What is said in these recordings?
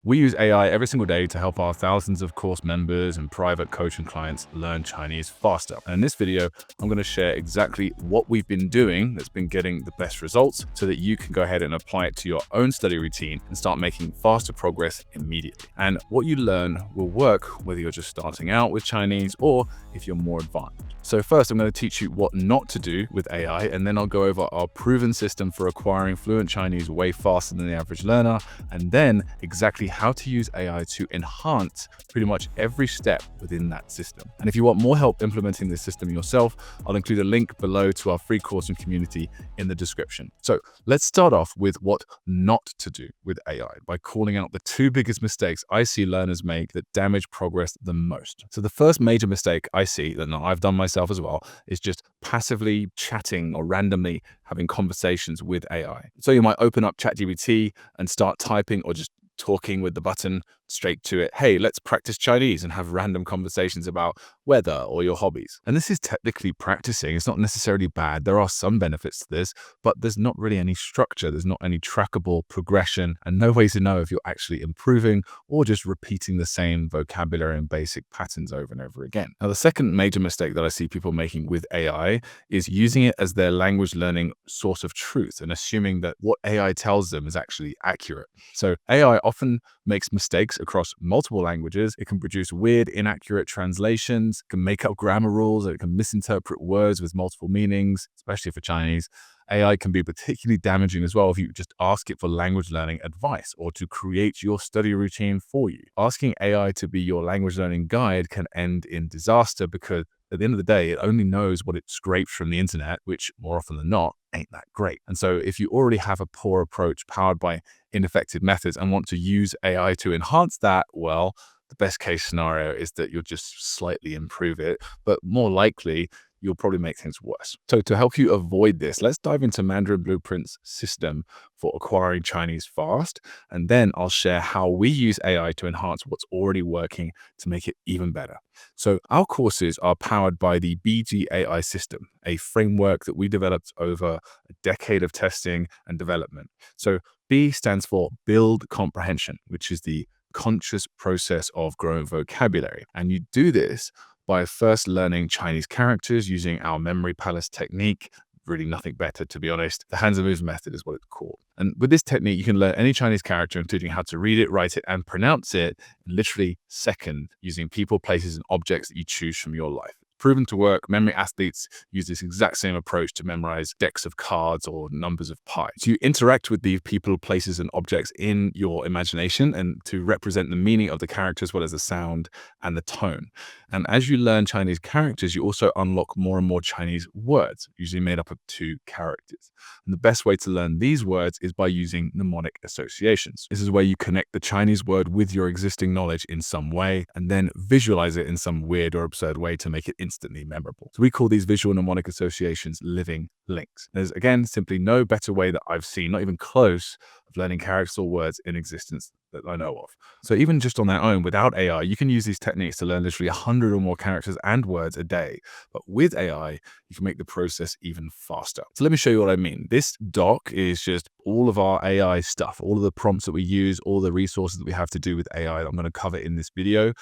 We use AI every single day to help our thousands of course members and private coaching clients learn Chinese faster. And in this video, I'm going to share exactly what we've been doing that's been getting the best results so that you can go ahead and apply it to your own study routine and start making faster progress immediately. And what you learn will work whether you're just starting out with Chinese or if you're more advanced. So first, I'm going to teach you what not to do with AI, and then I'll go over our proven system for acquiring fluent Chinese way faster than the average learner, and then exactly how to use AI to enhance pretty much every step within that system. And if you want more help implementing this system yourself, I'll include a link below to our free course and community in the description. So let's start off with what not to do with AI by calling out the two biggest mistakes I see learners make that damage progress the most. So the first major mistake I see that I've done myself as well is just passively chatting or randomly having conversations with AI. So you might open up ChatGPT and start typing or just talking with the button straight to it. Hey, let's practice Chinese, and have random conversations about weather or your hobbies. And this is technically practicing. It's not necessarily bad. There are some benefits to this, but there's not really any structure. There's not any trackable progression and no way to know if you're actually improving or just repeating the same vocabulary and basic patterns over and over again. Now, the second major mistake that I see people making with AI is using it as their language learning source of truth and assuming that what AI tells them is actually accurate. So AI often makes mistakes across multiple languages. It can produce weird, inaccurate translations, can make up grammar rules, it can misinterpret words with multiple meanings, especially for Chinese. AI can be particularly damaging as well if you just ask it for language learning advice or to create your study routine for you. Asking AI to be your language learning guide can end in disaster because at the end of the day, it only knows what it scrapes from the internet, which more often than not ain't that great. And so if you already have a poor approach powered by ineffective methods and want to use AI to enhance that, well, the best case scenario is that you'll just slightly improve it, but more likely you'll probably make things worse. So to help you avoid this, let's dive into Mandarin Blueprint's system for acquiring Chinese fast, and then I'll share how we use AI to enhance what's already working to make it even better. So our courses are powered by the BGAI system, a framework that we developed over a decade of testing and development. So B stands for build comprehension, which is the conscious process of growing vocabulary. And you do this by first learning Chinese characters using our memory palace technique. Really nothing better, to be honest. The hands and moves method is what it's called. And with this technique, you can learn any Chinese character, including how to read it, write it, and pronounce it in literally seconds using people, places, and objects that you choose from your life. Proven to work. Memory athletes use this exact same approach to memorize decks of cards or numbers of pi. So you interact with these people, places, and objects in your imagination and to represent the meaning of the character as well as the sound and the tone. And as you learn Chinese characters, you also unlock more and more Chinese words, usually made up of two characters. And the best way to learn these words is by using mnemonic associations. This is where you connect the Chinese word with your existing knowledge in some way and then visualize it in some weird or absurd way to make it instantly memorable. So we call these visual mnemonic associations living links. There's, again, simply no better way that I've seen, not even close, of learning characters or words in existence that I know of. So even just on their own, without AI, you can use these techniques to learn literally 100 or more characters and words a day. But with AI, you can make the process even faster. So let me show you what I mean. This doc is just all of our AI stuff, all of the prompts that we use, all the resources that we have to do with AI that I'm going to cover in this video.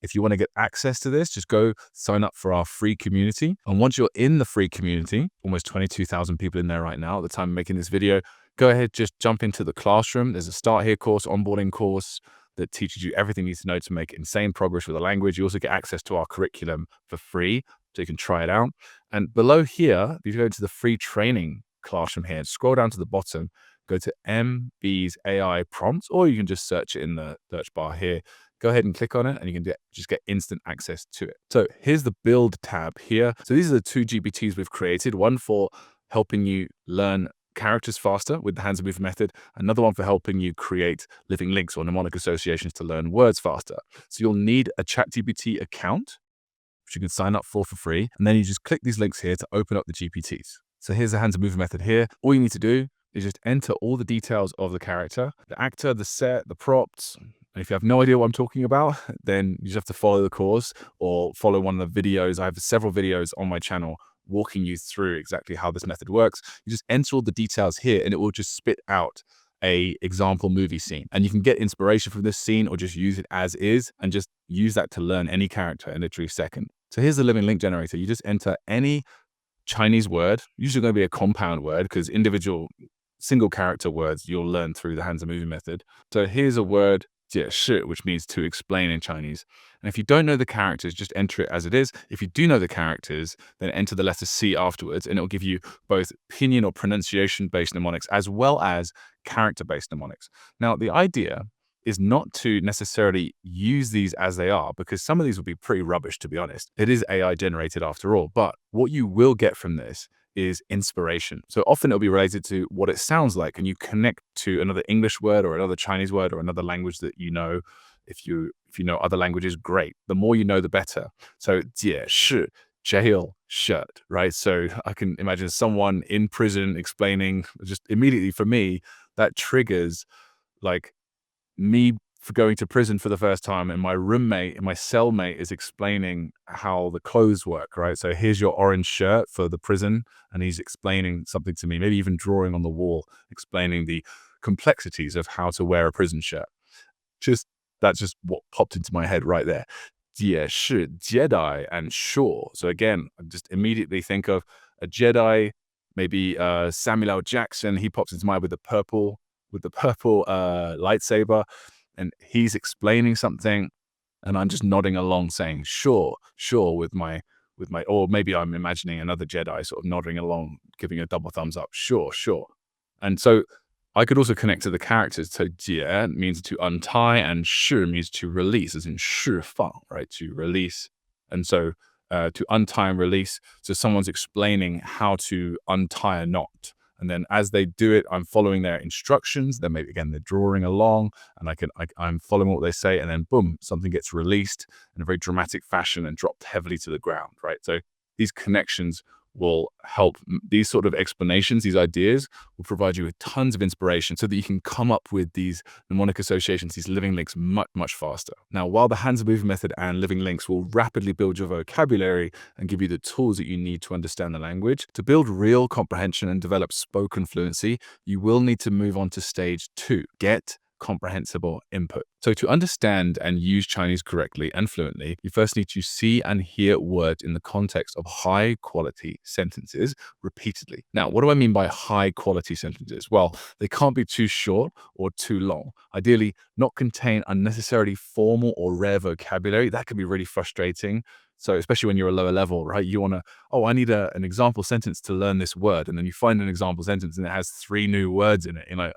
If you want to get access to this, just go sign up for our free community. And once you're in the free community, almost 22,000 people in there right now at the time of making this video, go ahead, just jump into the classroom. There's a Start Here course, onboarding course that teaches you everything you need to know to make insane progress with the language. You also get access to our curriculum for free, so you can try it out. And below here, if you go to the free training classroom here, scroll down to the bottom, go to MB's AI prompts, or you can just search it in the search bar here. Go ahead and click on it and you can just get instant access to it. So here's the build tab here. So these are the two GPTs we've created, one for helping you learn characters faster with the hands and move method, another one for helping you create living links or mnemonic associations to learn words faster. So you'll need a ChatGPT account, which you can sign up for free. And then you just click these links here to open up the GPTs. So here's the hands and move method here. All you need to do is just enter all the details of the character, the actor, the set, the props. And if you have no idea what I'm talking about, then you just have to follow the course or follow one of the videos. I have several videos on my channel walking you through exactly how this method works. You just enter all the details here and it will just spit out a example movie scene. And you can get inspiration from this scene or just use it as is and just use that to learn any character in literally a second. So here's the living link generator. You just enter any Chinese word, usually going to be a compound word because individual single character words you'll learn through the hands-on movie method. So here's a word, 解释, which means to explain in Chinese. And if you don't know the characters, just enter it as it is. If you do know the characters, then enter the letter C afterwards, and it'll give you both pinyin or pronunciation-based mnemonics as well as character-based mnemonics. Now, the idea is not to necessarily use these as they are, because some of these will be pretty rubbish, to be honest. It is AI generated after all, but what you will get from this is inspiration. So often it'll be related to what it sounds like, and you connect to another English word or another Chinese word or another language that you know. If you know other languages, great. The more you know, the better. So 解释, jail, shirt, right? So I can imagine someone in prison explaining, just immediately for me, that triggers like me for going to prison for the first time, and my roommate and my cellmate is explaining how the clothes work, right? So here's your orange shirt for the prison, and he's explaining something to me, maybe even drawing on the wall, explaining the complexities of how to wear a prison shirt. That's just what popped into my head right there. 解释, Jedi, and sure. So again, I just immediately think of a Jedi, maybe Samuel L. Jackson. He pops into mind with the purple lightsaber, and he's explaining something, and I'm just nodding along, saying sure with my, or maybe I'm imagining another Jedi sort of nodding along, giving a double thumbs up, sure. And so I could also connect to the characters. So 解 means to untie, and 释 means to release, as in 释放, right? To release. And so to untie and release. So someone's explaining how to untie a knot. And then as they do it, I'm following their instructions. Then maybe again, they're drawing along, and I'm following what they say, and then boom, something gets released in a very dramatic fashion and dropped heavily to the ground, right? So these connections will help. These sort of explanations, these ideas will provide you with tons of inspiration so that you can come up with these mnemonic associations, these living links much faster. Now, while the hands-on movie method and living links will rapidly build your vocabulary and give you the tools that you need to understand the language, to build real comprehension and develop spoken fluency, you will need to move on to stage 2, get comprehensible input. So to understand and use Chinese correctly and fluently, you first need to see and hear words in the context of high quality sentences repeatedly. Now, what do I mean by high quality sentences? Well, they can't be too short or too long. Ideally, not contain unnecessarily formal or rare vocabulary. That can be really frustrating. So especially when you're a lower level, right? You want to, I need an example sentence to learn this word. And then you find an example sentence and it has 3 new words in it. You're like,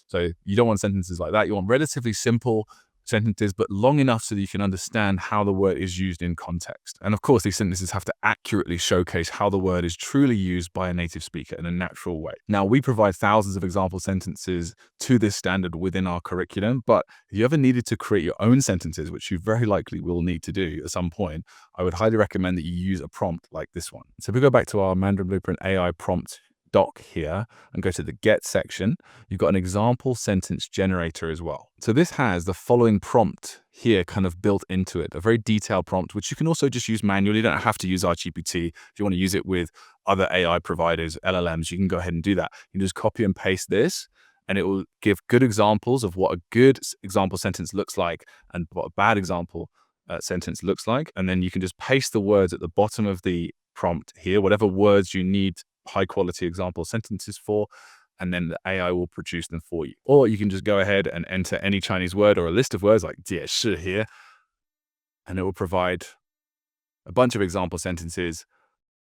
So you don't want sentences like that. You want relatively simple sentences, but long enough so that you can understand how the word is used in context. And of course, these sentences have to accurately showcase how the word is truly used by a native speaker in a natural way. Now, we provide thousands of example sentences to this standard within our curriculum, but if you ever needed to create your own sentences, which you very likely will need to do at some point, I would highly recommend that you use a prompt like this one. So if we go back to our Mandarin Blueprint AI prompt doc here and go to the get section, you've got an example sentence generator as well. So this has the following prompt here kind of built into it, a very detailed prompt, which you can also just use manually. You don't have to use our GPT. If you want to use it with other AI providers, LLMs, you can go ahead and do that. You can just copy and paste this, and it will give good examples of what a good example sentence looks like and what a bad example sentence looks like. And then you can just paste the words at the bottom of the prompt here, whatever words you need high quality example sentences for, and then the AI will produce them for you. Or you can just go ahead and enter any Chinese word or a list of words like 解释 here, and it will provide a bunch of example sentences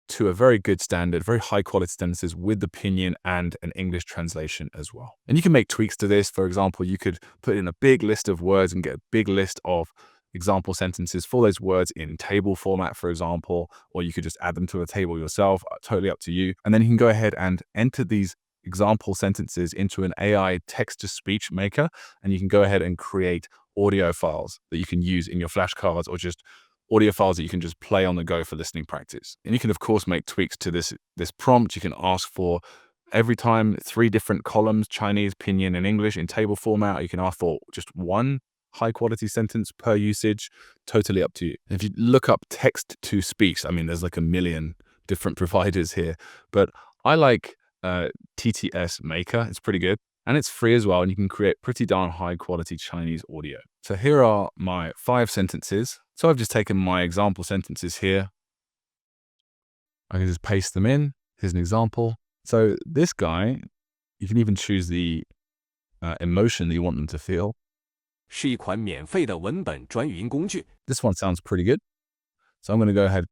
to a very good standard, very high quality sentences with the pinyin and an English translation as well. And you can make tweaks to this. For example, you could put in a big list of words and get a big list of example sentences for those words in table format, for example, or you could just add them to a table yourself, totally up to you. And then you can go ahead and enter these example sentences into an AI text-to-speech maker, and you can go ahead and create audio files that you can use in your flashcards, or just audio files that you can just play on the go for listening practice. And you can, of course, make tweaks to this prompt. You can ask for every time 3 different columns, Chinese, pinyin, and English in table format. You can ask for just 1 high quality sentence per usage, totally up to you. If you look up text to speech, I mean, there's like a million different providers here, but I like TTS Maker. It's pretty good. And it's free as well, and you can create pretty darn high quality Chinese audio. So here are my 5 sentences. So I've just taken my example sentences here. I can just paste them in. Here's an example. So this guy, you can even choose the emotion that you want them to feel. 是一款免费的文本转语音工具。 This one sounds pretty good. So I'm going to go ahead,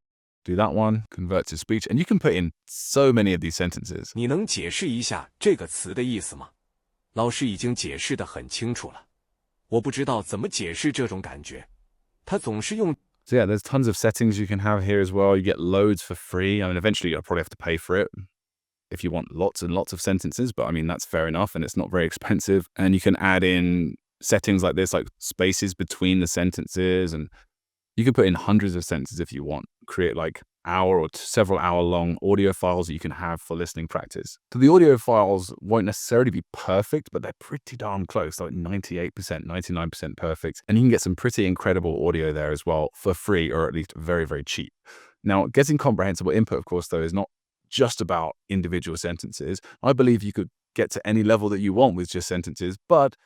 do that one, convert to speech. And you can put in so many of these sentences. 你能解释一下这个词的意思吗？老师已经解释得很清楚了，我不知道怎么解释这种感觉。他总是用 So yeah, there's tons of settings you can have here as well. You get loads for free. I mean, eventually you'll probably have to pay for it if you want lots and lots of sentences, but I mean, that's fair enough and it's not very expensive. And you can add in settings like this, like spaces between the sentences, and you can put in hundreds of sentences if you want. Create like hour or several hour long audio files that you can have for listening practice. So the audio files won't necessarily be perfect, but they're pretty darn close, like 98%, 99% perfect. And you can get some pretty incredible audio there as well for free, or at least very, very cheap. Now, getting comprehensible input, of course, though, is not just about individual sentences. I believe you could get to any level that you want with just sentences, but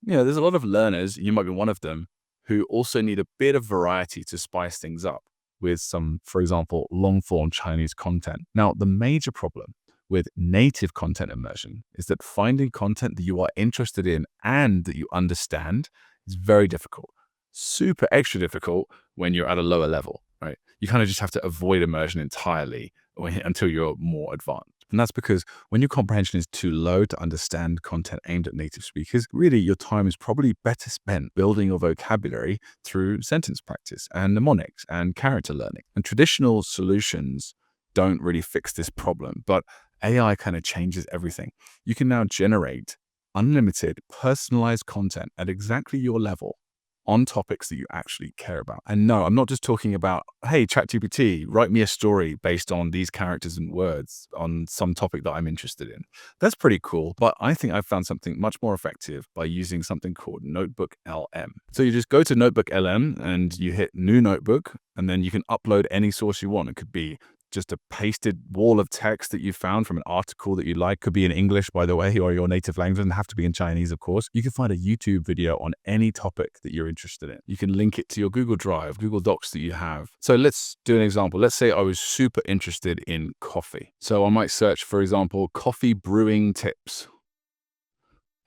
you know, there's a lot of learners, you might be one of them, who also need a bit of variety to spice things up with some, for example, long-form Chinese content. Now, the major problem with native content immersion is that finding content that you are interested in and that you understand is very difficult. Super extra difficult when you're at a lower level, right? You kind of just have to avoid immersion entirely until you're more advanced. And that's because when your comprehension is too low to understand content aimed at native speakers, really your time is probably better spent building your vocabulary through sentence practice and mnemonics and character learning. And traditional solutions don't really fix this problem, but AI kind of changes everything. You can now generate unlimited, personalized content at exactly your level on topics that you actually care about. And no, I'm not just talking about, hey, ChatGPT, write me a story based on these characters and words on some topic that I'm interested in. That's pretty cool, but I think I've found something much more effective by using something called NotebookLM. So you just go to NotebookLM and you hit New Notebook, and then you can upload any source you want. It could be just a pasted wall of text that you found from an article that you like. Could be in English, by the way, or your native language. It doesn't have to be in Chinese, of course. You can find a YouTube video on any topic that you're interested in. You can link it to your Google Drive, Google Docs that you have. So let's do an example. Let's say I was super interested in coffee. So I might search, for example, coffee brewing tips.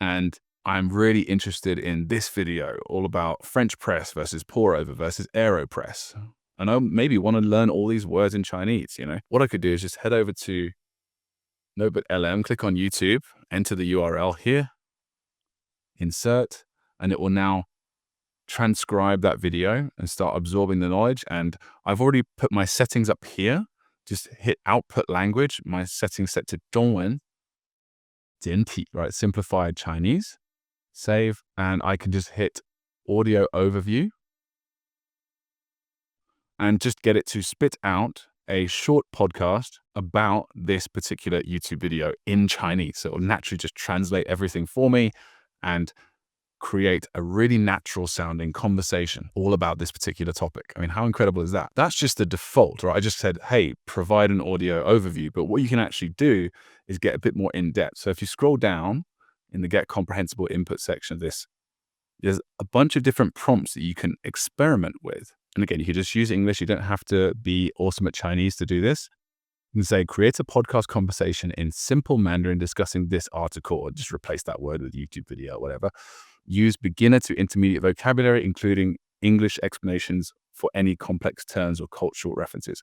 And I'm really interested in this video all about French press versus pour over versus AeroPress. And I maybe want to learn all these words in Chinese, you know. What I could do is just head over to NotebookLM, click on YouTube, enter the URL here, insert, and it will now transcribe that video and start absorbing the knowledge. And I've already put my settings up here. Just hit output language. My settings set to 中文, 简体, right? Simplified Chinese. Save, and I can just hit audio overview and just get it to spit out a short podcast about this particular YouTube video in Chinese. So it will naturally just translate everything for me and create a really natural sounding conversation all about this particular topic. I mean, how incredible is that? That's just the default, right? I just said, hey, provide an audio overview. But what you can actually do is get a bit more in depth. So if you scroll down in the Get Comprehensible Input section of this, there's a bunch of different prompts that you can experiment with. And again, you can just use English. You don't have to be awesome at Chinese to do this. You can say, create a podcast conversation in simple Mandarin discussing this article, or just replace that word with YouTube video or whatever. Use beginner to intermediate vocabulary, including English explanations for any complex terms or cultural references.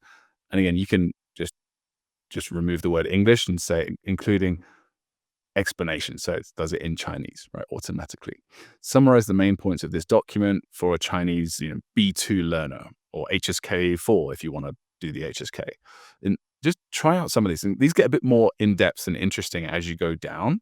And again, you can just remove the word English and say, including explanation. So it does it in Chinese, right, automatically. Summarize the main points of this document for a Chinese, B2 learner, or HSK4 if you want to do the HSK. And just try out some of these. And these get a bit more in-depth and interesting as you go down.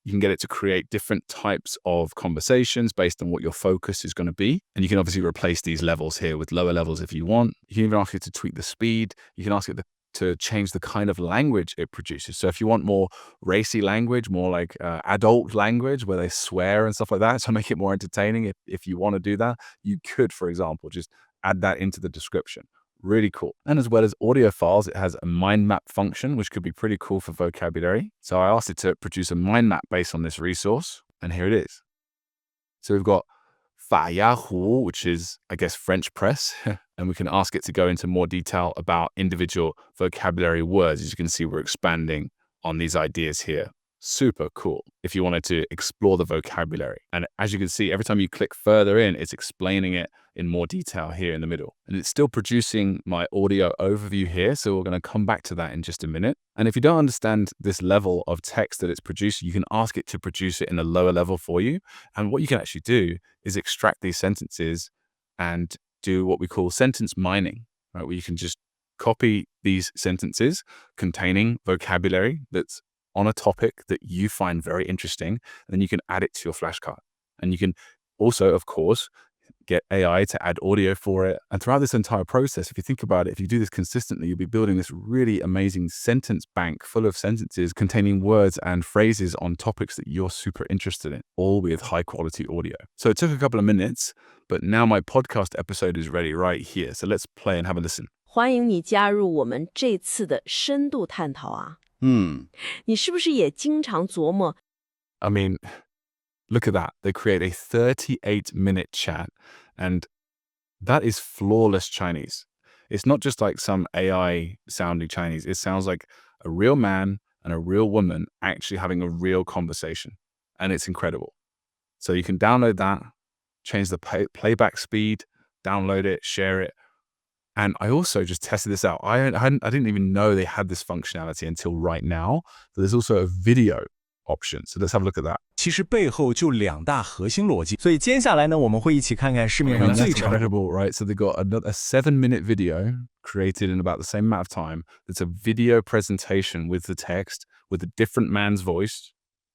You can get it to create different types of conversations based on what your focus is going to be. And you can obviously replace these levels here with lower levels if you want. You can even ask it to tweak the speed. You can ask it to change the kind of language it produces. So if you want more racy language, more like adult language where they swear and stuff like that, to make it more entertaining, if you want to do that, you could, for example, just add that into the description. Really cool. And as well as audio files, it has a mind map function, which could be pretty cool for vocabulary. So I asked it to produce a mind map based on this resource, and here it is. So we've got 法牙壶, which is, I guess, French press. And we can ask it to go into more detail about individual vocabulary words. As you can see, we're expanding on these ideas here. Super cool if you wanted to explore the vocabulary. And as you can see, every time you click further in, it's explaining it in more detail here in the middle. And it's still producing my audio overview here. So we're going to come back to that in just a minute. And if you don't understand this level of text that it's producing, you can ask it to produce it in a lower level for you. And what you can actually do is extract these sentences and do what we call sentence mining, right? Where you can just copy these sentences containing vocabulary that's on a topic that you find very interesting, and then you can add it to your flashcard. And you can also, of course, get AI to add audio for it. And throughout this entire process, if you think about it, if you do this consistently, you'll be building this really amazing sentence bank full of sentences containing words and phrases on topics that you're super interested in, all with high quality audio. So it took a couple of minutes, but now my podcast episode is ready right here. So let's play and have a listen. 欢迎你加入我们这次的深度探讨啊。你是不是也经常琢磨 I mean, look at that. They create a 38-minute chat, and that is flawless Chinese. It's not just like some AI sounding Chinese. It sounds like a real man and a real woman actually having a real conversation, and it's incredible. So you can download that, change the playback speed, download it, share it. And I also just tested this out. I didn't even know they had this functionality until right now. So there's also a video option. So let's have a look at that. 其实背后就两大核心逻辑，所以接下来呢，我们会一起看看市面上最 That's incredible, right? So they got a 7-minute video created in about the same amount of time. It's a video presentation with the text, with a different man's voice.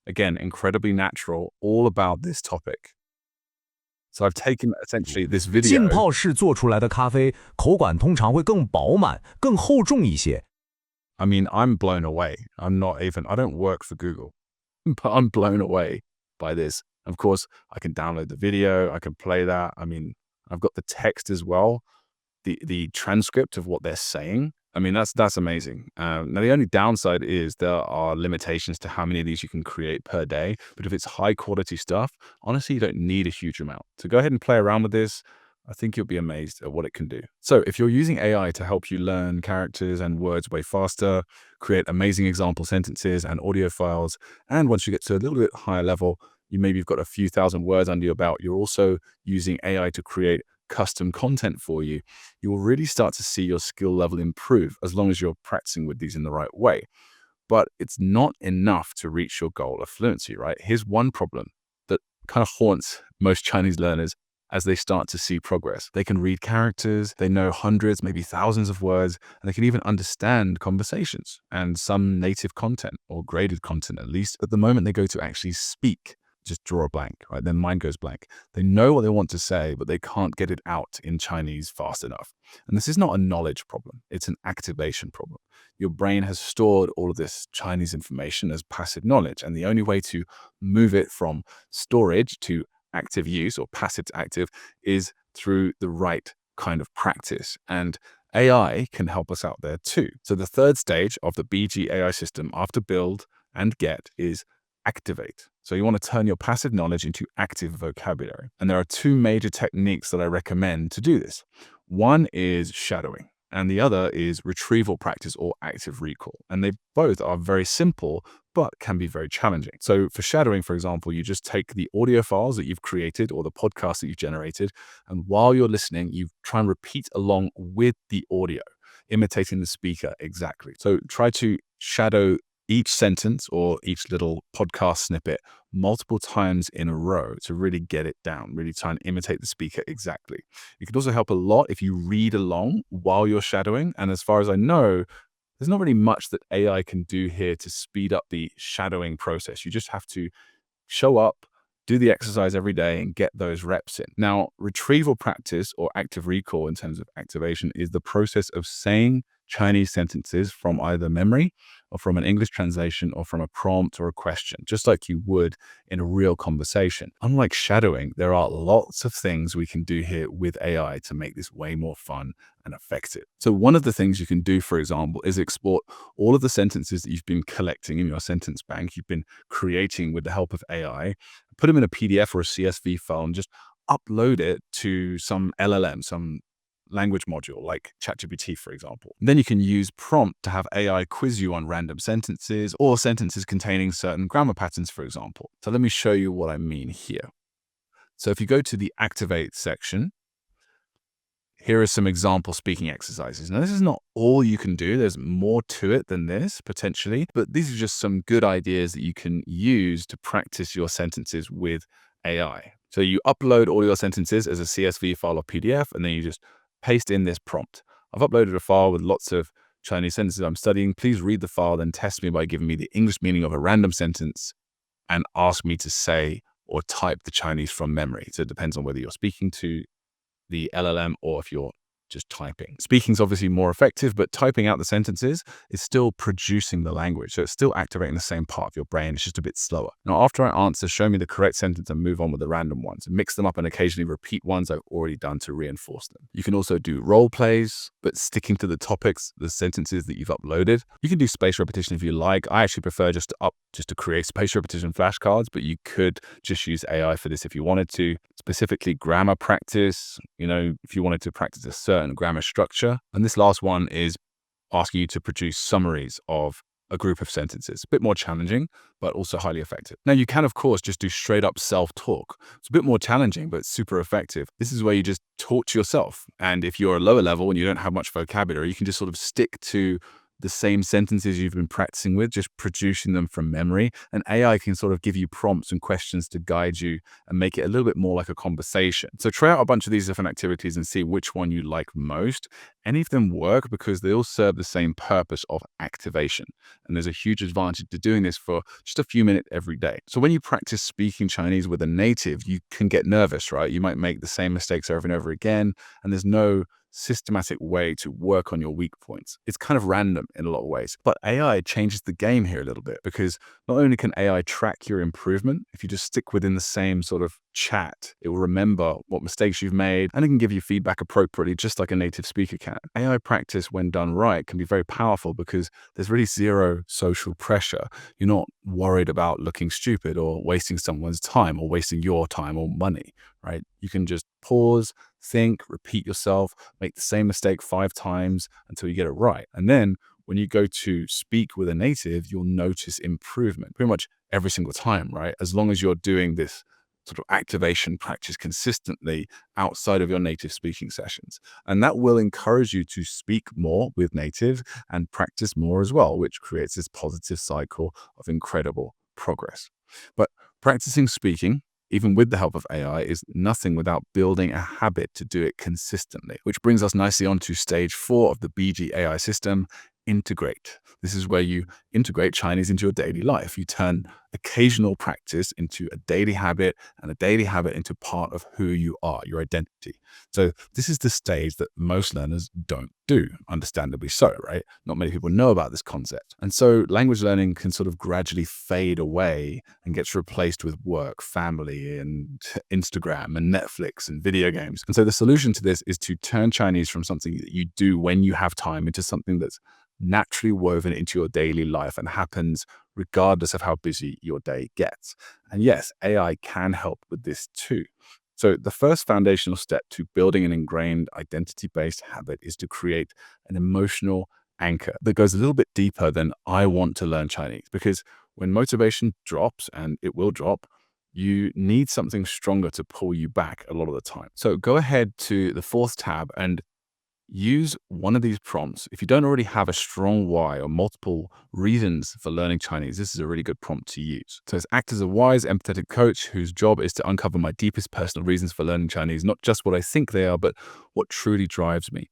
Again, incredibly natural, all about this topic. So I've taken essentially this video. 浸泡式做出来的咖啡，口感通常会更饱满、更厚重一些。I mean, I'm blown away. I don't work for Google, but I'm blown away by this. Of course, I can download the video. I can play that. I mean, I've got the text as well, the transcript of what they're saying. I mean, that's amazing. Now, the only downside is there are limitations to how many of these you can create per day. But if it's high quality stuff, honestly, you don't need a huge amount. So go ahead and play around with this. I think you'll be amazed at what it can do. So if you're using AI to help you learn characters and words way faster, create amazing example sentences and audio files, and once you get to a little bit higher level, maybe you've got a few thousand words under your belt, you're also using AI to create custom content for you, you will really start to see your skill level improve as long as you're practicing with these in the right way. But it's not enough to reach your goal of fluency, right? Here's one problem that kind of haunts most Chinese learners as they start to see progress. They can read characters, they know hundreds, maybe thousands of words, and they can even understand conversations and some native content or graded content at least. But the moment they go to actually speak, just draw a blank, right? Their mind goes blank. They know what they want to say, but they can't get it out in Chinese fast enough. And this is not a knowledge problem. It's an activation problem. Your brain has stored all of this Chinese information as passive knowledge. And the only way to move it from storage to active use or passive to active is through the right kind of practice. And AI can help us out there too. So the third stage of the BG AI system after build and get is activate. So you want to turn your passive knowledge into active vocabulary. And there are two major techniques that I recommend to do this. One is shadowing, and the other is retrieval practice or active recall. And they both are very simple, but can be very challenging. So for shadowing, for example, you just take the audio files that you've created or the podcast that you've generated, and while you're listening, you try and repeat along with the audio, imitating the speaker exactly. So try to shadow each sentence or each little podcast snippet multiple times in a row to really get it down, really try and imitate the speaker exactly. It could also help a lot if you read along while you're shadowing. And as far as I know, there's not really much that AI can do here to speed up the shadowing process. You just have to show up, do the exercise every day and get those reps in. Now, retrieval practice or active recall in terms of activation is the process of saying Chinese sentences from either memory or from an English translation or from a prompt or a question, just like you would in a real conversation. Unlike shadowing, there are lots of things we can do here with AI to make this way more fun and effective. So one of the things you can do, for example, is export all of the sentences that you've been collecting in your sentence bank, you've been creating with the help of AI, put them in a PDF or a CSV file and just upload it to some LLM, some language module like ChatGPT, for example. Then you can use prompt to have AI quiz you on random sentences or sentences containing certain grammar patterns, for example. So let me show you what I mean here. So if you go to the Activate section, here are some example speaking exercises. Now, this is not all you can do. There's more to it than this, potentially, but these are just some good ideas that you can use to practice your sentences with AI. So you upload all your sentences as a CSV file or PDF, and then you just paste in this prompt. I've uploaded a file with lots of Chinese sentences I'm studying. Please read the file, then test me by giving me the English meaning of a random sentence and ask me to say or type the Chinese from memory. So it depends on whether you're speaking to the LLM or if you're just typing. Speaking is obviously more effective, but typing out the sentences is still producing the language. So it's still activating the same part of your brain. It's just a bit slower. Now, after I answer, show me the correct sentence and move on with the random ones. Mix them up and occasionally repeat ones I've already done to reinforce them. You can also do role plays, but sticking to the topics, the sentences that you've uploaded. You can do spaced repetition if you like. I actually prefer just to create spaced repetition flashcards, but you could just use AI for this if you wanted to. Specifically grammar practice, if you wanted to practice a certain grammar structure. And this last one is asking you to produce summaries of a group of sentences. A bit more challenging, but also highly effective. Now, you can, of course, just do straight up self-talk. It's a bit more challenging, but super effective. This is where you just talk to yourself. And if you're a lower level and you don't have much vocabulary, you can just sort of stick to the same sentences you've been practicing with, just producing them from memory. And AI can sort of give you prompts and questions to guide you and make it a little bit more like a conversation. So try out a bunch of these different activities and see which one you like most. Any of them work because they all serve the same purpose of activation. And there's a huge advantage to doing this for just a few minutes every day. So when you practice speaking Chinese with a native, you can get nervous, right? You might make the same mistakes over and over again, and there's no systematic way to work on your weak points. It's kind of random in a lot of ways, but AI changes the game here a little bit because not only can AI track your improvement, if you just stick within the same sort of chat, it will remember what mistakes you've made and it can give you feedback appropriately, just like a native speaker can. AI practice, when done right, can be very powerful because there's really zero social pressure. You're not worried about looking stupid or wasting someone's time or wasting your time or money, right? You can just pause, think, repeat yourself, make the same mistake 5 times until you get it right. And then when you go to speak with a native, you'll notice improvement pretty much every single time, right? As long as you're doing this sort of activation practice consistently outside of your native speaking sessions. And that will encourage you to speak more with native and practice more as well, which creates this positive cycle of incredible progress. But practicing speaking, even with the help of AI, is nothing without building a habit to do it consistently, which brings us nicely on to stage 4 of the BG AI system, integrate. This is where you integrate Chinese into your daily life. You turn occasional practice into a daily habit and a daily habit into part of who you are, your identity. So this is the stage that most learners don't do, understandably so, right? Not many people know about this concept. And so language learning can sort of gradually fade away and gets replaced with work, family, and Instagram and Netflix and video games. And so the solution to this is to turn Chinese from something that you do when you have time into something that's naturally woven into your daily life and happens regardless of how busy your day gets. And yes, AI can help with this too. So the first foundational step to building an ingrained identity-based habit is to create an emotional anchor that goes a little bit deeper than I want to learn Chinese. Because when motivation drops, and it will drop, you need something stronger to pull you back a lot of the time. So go ahead to the 4th tab and use one of these prompts. If you don't already have a strong why or multiple reasons for learning Chinese, this is a really good prompt to use. So it's act as a wise, empathetic coach whose job is to uncover my deepest personal reasons for learning Chinese, not just what I think they are, but what truly drives me.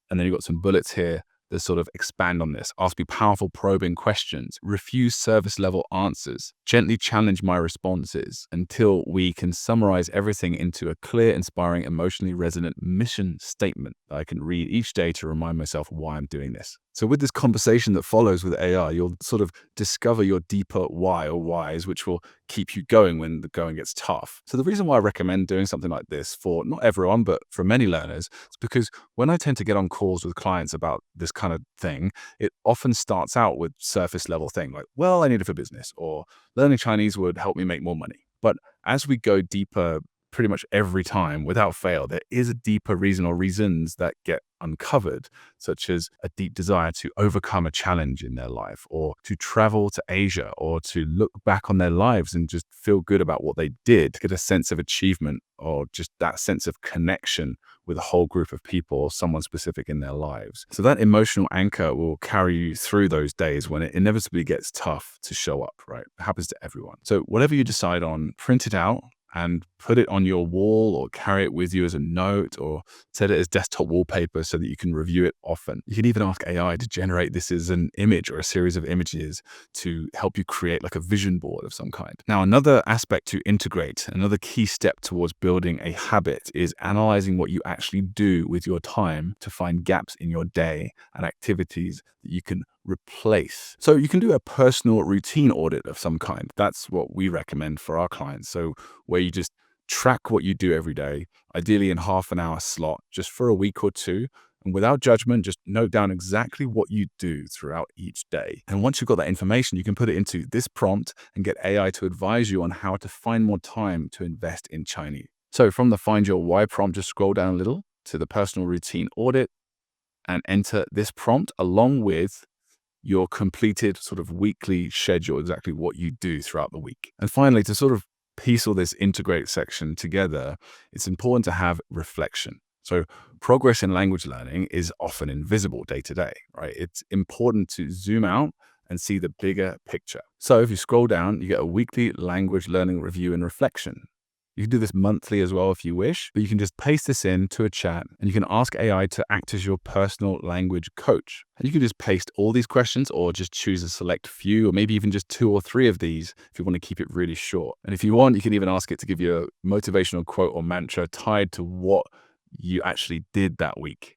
And then you've got some bullets here that sort of expand on this. Ask me powerful probing questions, refuse service level answers, gently challenge my responses until we can summarize everything into a clear, inspiring, emotionally resonant mission statement that I can read each day to remind myself why I'm doing this. So with this conversation that follows with AI, you'll sort of discover your deeper why or whys, which will keep you going when the going gets tough. So the reason why I recommend doing something like this for not everyone, but for many learners, is because when I tend to get on calls with clients about this kind of thing, it often starts out with surface level thing like, well, I need it for business, or learning Chinese would help me make more money. But as we go deeper, pretty much every time, without fail, there is a deeper reason or reasons that get uncovered, such as a deep desire to overcome a challenge in their life, or to travel to Asia, or to look back on their lives and just feel good about what they did, get a sense of achievement, or just that sense of connection with a whole group of people or someone specific in their lives. So that emotional anchor will carry you through those days when it inevitably gets tough to show up, right? It happens to everyone. So whatever you decide on, print it out and put it on your wall, or carry it with you as a note, or set it as desktop wallpaper so that you can review it often. You can even ask AI to generate this as an image or a series of images to help you create like a vision board of some kind. Now, another aspect to integrate, another key step towards building a habit, is analyzing what you actually do with your time to find gaps in your day and activities that you can replace. So you can do a personal routine audit of some kind. That's what we recommend for our clients. So where you just track what you do every day, ideally in half an hour slot, just for a week or two. And without judgment, just note down exactly what you do throughout each day. And once you've got that information, you can put it into this prompt and get AI to advise you on how to find more time to invest in Chinese. So from the Find Your Why prompt, just scroll down a little to the personal routine audit and enter this prompt along with your completed sort of weekly schedule, exactly what you do throughout the week. And finally, to sort of piece all this integrate section together, it's important to have reflection. So progress in language learning is often invisible day to day, right? It's important to zoom out and see the bigger picture. So if you scroll down, you get a weekly language learning review and reflection. You can do this monthly as well if you wish, but you can just paste this into a chat and you can ask AI to act as your personal language coach. And you can just paste all these questions or just choose a select few, or maybe even just 2 or 3 of these if you want to keep it really short. And if you want, you can even ask it to give you a motivational quote or mantra tied to what you actually did that week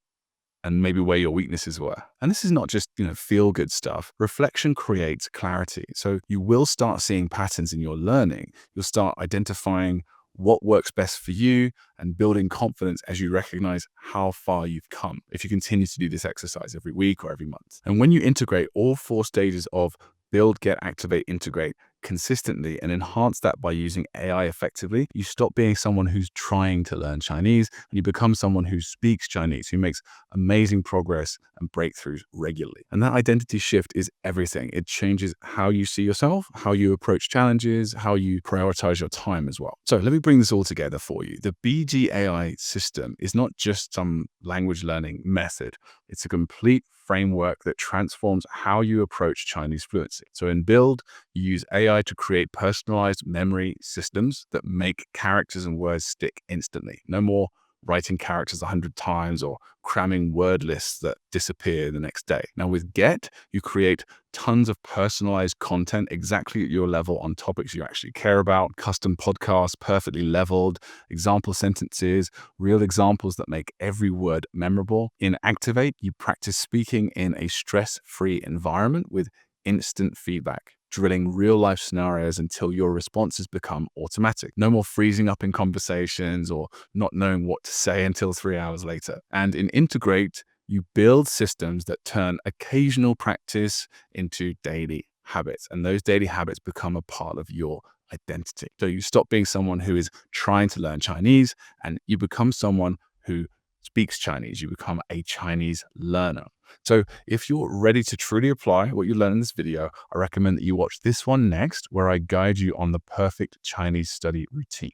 and maybe where your weaknesses were. And this is not just, feel-good stuff. Reflection creates clarity. So you will start seeing patterns in your learning. You'll start identifying what works best for you and building confidence as you recognize how far you've come if you continue to do this exercise every week or every month. And when you integrate all 4 stages of build, get, activate, integrate consistently and enhance that by using AI effectively, you stop being someone who's trying to learn Chinese and you become someone who speaks Chinese, who makes amazing progress and breakthroughs regularly. And that identity shift is everything. It changes how you see yourself, how you approach challenges, how you prioritize your time as well. So let me bring this all together for you. The BGAI system is not just some language learning method. It's a complete framework that transforms how you approach Chinese fluency. So in Build, you use AI to create personalized memory systems that make characters and words stick instantly. No more writing characters 100 times or cramming word lists that disappear the next day. Now with Get, you create tons of personalized content exactly at your level on topics you actually care about, custom podcasts, perfectly leveled, example sentences, real examples that make every word memorable. In Activate, you practice speaking in a stress-free environment with instant feedback, drilling real-life scenarios until your responses become automatic. No more freezing up in conversations or not knowing what to say until 3 hours later. And in Integrate, you build systems that turn occasional practice into daily habits. And those daily habits become a part of your identity. So you stop being someone who is trying to learn Chinese and you become someone who speaks Chinese. You become a Chinese learner. So if you're ready to truly apply what you learn in this video, I recommend that you watch this one next, where I guide you on the perfect Chinese study routine.